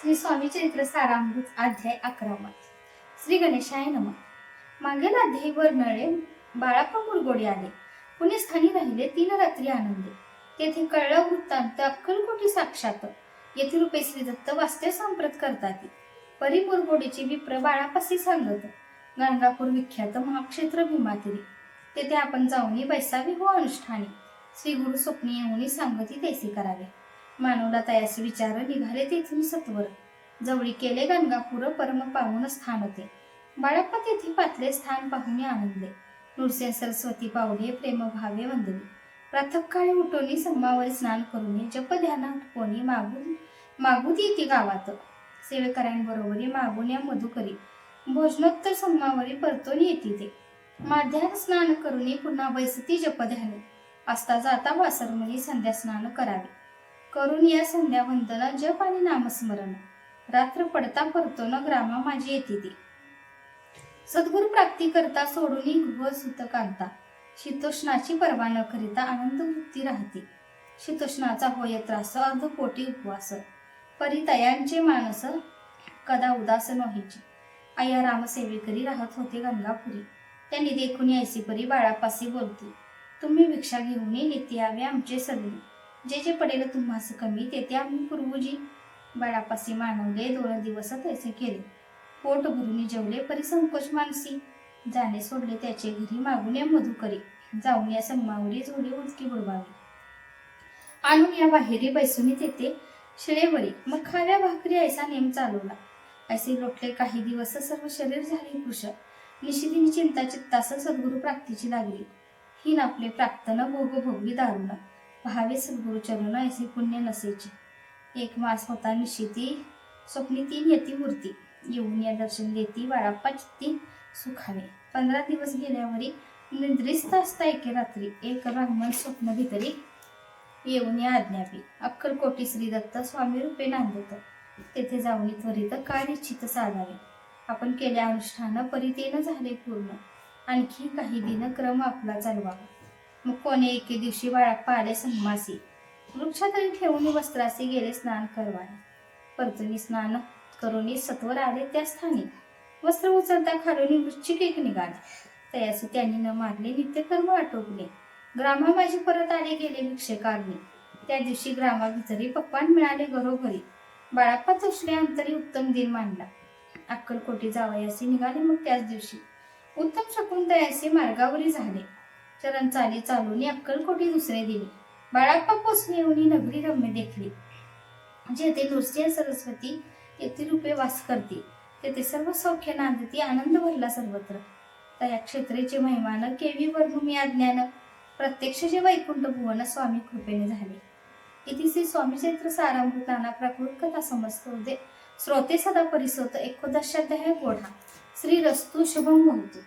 श्री स्वामी चरित्र सारामृत अध्याय 11. श्री गणेशाय नमः. मागील अध्यायी वर्णळे बाळाप्पा मुरगोडे आले. पुण्यस्थानी राहिले 3 रात्री आनंदे. तेथे कळला वृत्तांत अक्कलकोटी साक्षात येथे रूपे श्री दत्त वास्तव सांप्रत करतात. परी मुरगोडीची विप्र बाळापासी सांगत गंगापूर विख्यात महाक्षेत्र भीमातिरी तेथे आपण जाऊनी बैसावी हो अनुष्ठानी. श्री गुरु स्वप्नी येऊनी सांगती तैसे करावे. मानवला तयास विचार निघाले तेथून सत्वर. जवळी केले गंगापूर परम पावन स्थान होते. बाळाप्पा तेथे पातले स्थान पाहुणे आनंदले. नृसिंह सरस्वती पावले प्रेम भावे वंदली. प्रातःकाळी उठोनी संगमावरी स्नान करूनी जप ध्यानात कोणी मागून येते गावात. सेवेकऱ्यांबरोबरी मागून या मधुकरी भोजनोत्तर संगमावरी परतून येते ते. माध्यान्ह स्नान करूनी पुन्हा बैसती जप ध्याने. असता जाता वासरमणी संध्या स्नान करावे. करून या संध्या वंदना जप आणि नामस्मरण. रात्र पडता परतोन ग्रामा माझी येते ती. सद्गुरु प्राप्ती करता सोडूनी गृह सुत कांता. शीतोष्णाची पर्वा न करिता आनंद वृत्ती राहते. शीतोष्णाचा होय त्रास अर्धपोटी उपवास. परितयांचे मानस कदा उदास नव्हेची. आया रामसेवेकरी राहत होते गंगापुरी. त्यांनी देखून ऐसी परी बाळापासी बोलती. तुम्ही भिक्षा घेऊन नित्य यावे आमचे सगळे. जे जे पडेल तुम्हास कमी तेथे आम्ही पूर्वजी. बाळापासी मानवले 2 दिवस तैसे केले. पोट भरून जेवले परी संकोच मानसी. जाणे सोडले त्याचे घरी मागून या मधुकरी. जाऊन या संगमावरी जोडे उदकी बुडवावी. आणून या बाहेरी बैसुनी तेथे शिळेवरी मग खाव्या भाकरी ऐसा नेम चालवला. ऐसे लोटले काही दिवस सर्व शरीर झाले कृश. निशिदिनी चिंता चित्तास सद्गुरु प्राप्तीची लागली. ही नापले प्राप्तन भोग भोगली दारुण. भावे सद्गुरु चरण ऐसे पुण्य नसेची. 1 मास होता निशिती स्वप्नी 3 येती मूर्ती. येऊन या दर्शन देती बाळाप्पा चित्ती सुखावे. 15 दिवस गेल्यावरी निद्रिस्त असता एके रात्री एक ब्राह्मण स्वप्न भितरी येऊन या आज्ञापी. अक्कलकोटी श्री दत्त स्वामी रूपे नांदत. तेथे जाऊन त्वरित काय इच्छित साधावे. आपण केल्या अनुष्ठान परितेन झाले पूर्ण. आणखी काही दिन क्रम आपला चालवावा. मग कोणे एके दिवशी बाळाप्पा आले संगमासी. वृक्षातळी ठेवून वस्त्रासी गेले स्नान करवाने. परतुनी स्नान करूनी सत्वर आले त्या स्थानी. वस्त्र उचलता खालून वृश्चिक एक निघाले. तयास त्यांनी न मारले नित्यकर्म आटोपले. ग्रामा माझी परत आले गेले भिक्षेकारणी. त्या दिवशी ग्रामाभितरी पक्वान मिळाले घरोघरी. बाळाप्पा तोषले अंतरी उत्तम दिन मांडला. अक्कलकोटी जावयासी निघाले मग त्याच दिवशी. उत्तम शकून तयासी मार्गावरी झाले. चरण चाली चालून अक्कलकोटी दुसरे दिले. बाळाप्पा पोचले येऊनी नगरी रम्य देखली. जेथे नृसिंह सरस्वती येथे रूपे वास करते. तेथे सर्व सौख्य नांदती आनंद भरला सर्वत्र. तया क्षेत्रेचे महिमान केवी वर्णुमी अज्ञान. प्रत्यक्ष जे वैकुंठ भुवन स्वामी कृपेने झाले. इति श्री स्वामी चरित्र सारामृत नाना प्राकृत कथा समजतो श्रोते सदा परिसोत 11 अध्याय गोढा. श्री रस्तु शुभम भवतु.